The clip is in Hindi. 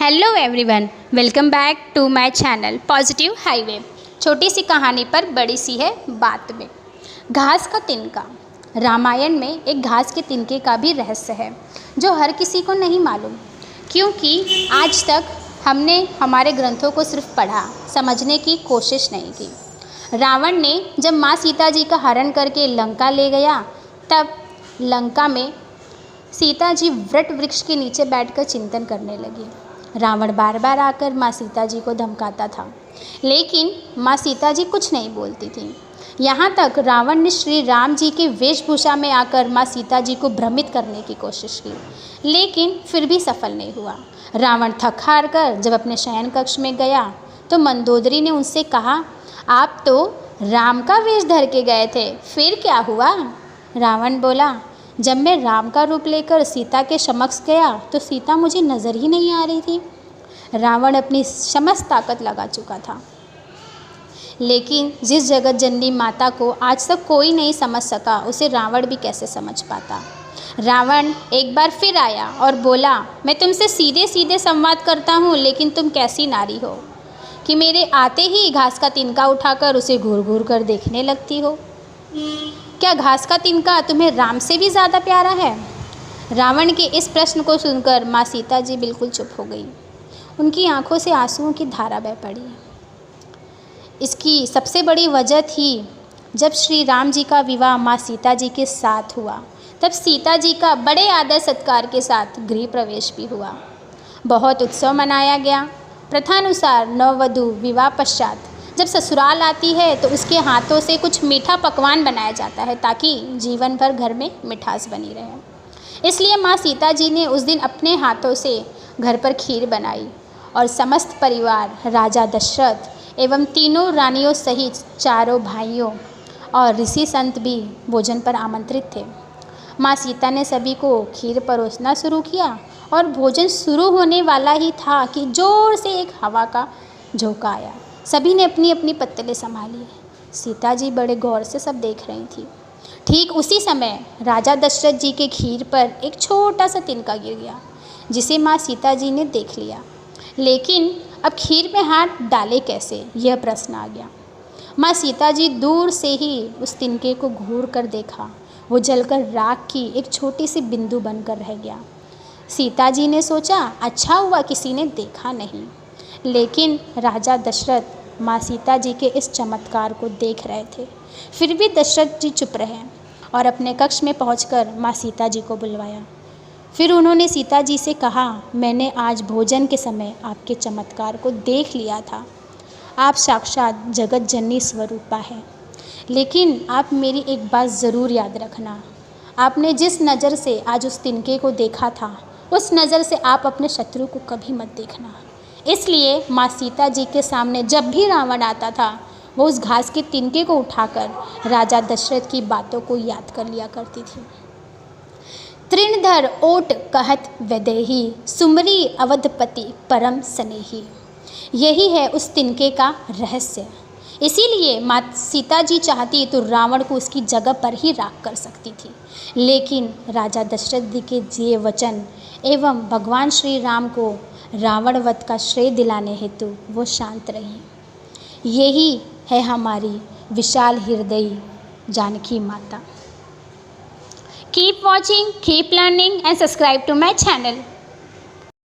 Hello everyone, welcome back to my channel positive highway. छोटी सी कहानी पर बड़ी सी है बात में। घास का तिनका। रामायण में एक घास के तिनके का भी रहस्य है जो हर किसी को नहीं मालूम, क्योंकि आज तक हमने हमारे ग्रंथों को सिर्फ पढ़ा, समझने की कोशिश नहीं की। रावण ने जब माँ सीता जी का हरण करके लंका ले गया, तब लंका में सीता जी वट वृक्ष के नीचे बैठकर चिंतन करने लगी। रावण बार बार आकर माँ सीता जी को धमकाता था, लेकिन माँ सीता जी कुछ नहीं बोलती थी। यहाँ तक रावण ने श्री राम जी की वेशभूषा में आकर माँ सीता जी को भ्रमित करने की कोशिश की, लेकिन फिर भी सफल नहीं हुआ। रावण थक हार कर जब अपने शयन कक्ष में गया तो मंदोदरी ने उनसे कहा, आप तो राम का वेश धर के गए थे, फिर क्या हुआ? रावण बोला, जब मैं राम का रूप लेकर सीता के समक्ष गया तो सीता मुझे नज़र ही नहीं आ रही थी। रावण अपनी समस्त ताकत लगा चुका था, लेकिन जिस जगत जननी माता को आज तक कोई नहीं समझ सका, उसे रावण भी कैसे समझ पाता। रावण एक बार फिर आया और बोला, मैं तुमसे सीधे सीधे संवाद करता हूँ, लेकिन तुम कैसी नारी हो कि मेरे आते ही घास का तिनका उठाकर उसे घूर घूर कर देखने लगती हो। क्या घास का तिनका तुम्हें राम से भी ज़्यादा प्यारा है? रावण के इस प्रश्न को सुनकर माँ सीता जी बिल्कुल चुप हो गई। उनकी आंखों से आंसुओं की धारा बह पड़ी। इसकी सबसे बड़ी वजह थी, जब श्री राम जी का विवाह माँ सीता जी के साथ हुआ, तब सीता जी का बड़े आदर सत्कार के साथ गृह प्रवेश भी हुआ। बहुत उत्सव मनाया गया। प्रथानुसार नववधु विवाह पश्चात जब ससुराल आती है तो उसके हाथों से कुछ मीठा पकवान बनाया जाता है, ताकि जीवन भर घर में मिठास बनी रहे। इसलिए माँ सीता जी ने उस दिन अपने हाथों से घर पर खीर बनाई और समस्त परिवार, राजा दशरथ एवं तीनों रानियों सहित चारों भाइयों और ऋषि संत भी भोजन पर आमंत्रित थे। माँ सीता ने सभी को खीर परोसना शुरू किया और भोजन शुरू होने वाला ही था कि जोर से एक हवा का झोंका आया। सभी ने अपनी अपनी पत्तलें संभाली। सीता जी बड़े गौर से सब देख रही थी। ठीक उसी समय राजा दशरथ जी के खीर पर एक छोटा सा तिनका गिर गया, जिसे माँ सीता जी ने देख लिया, लेकिन अब खीर में हाथ डाले कैसे, यह प्रश्न आ गया। माँ सीता जी दूर से ही उस तिनके को घूर कर देखा। वो जलकर राख की एक छोटी सी बिंदु बनकर रह गया। सीता जी ने सोचा, अच्छा हुआ किसी ने देखा नहीं। लेकिन राजा दशरथ माँ सीता जी के इस चमत्कार को देख रहे थे। फिर भी दशरथ जी चुप रहे और अपने कक्ष में पहुंचकर माँ सीता जी को बुलवाया। फिर उन्होंने सीता जी से कहा, मैंने आज भोजन के समय आपके चमत्कार को देख लिया था। आप साक्षात जगत जननी स्वरूपा है, लेकिन आप मेरी एक बात ज़रूर याद रखना। आपने जिस नज़र से आज उस तिनके को देखा था, उस नज़र से आप अपने शत्रु को कभी मत देखना। इसलिए माँ सीता जी के सामने जब भी रावण आता था, वो उस घास के तिनके को उठाकर राजा दशरथ की बातों को याद कर लिया करती थी। तृणधर ओट कहत वैदेही, सुमरी अवधपति परम स्नेही। यही है उस तिनके का रहस्य। इसीलिए माँ सीता जी चाहती तो रावण को उसकी जगह पर ही राख कर सकती थी, लेकिन राजा दशरथ जी के दिए वचन एवं भगवान श्री राम को रावण वध का श्रेय दिलाने हेतु वो शांत रही। यही है हमारी विशाल हृदयी जानकी माता। Keep watching, keep learning and subscribe to my channel.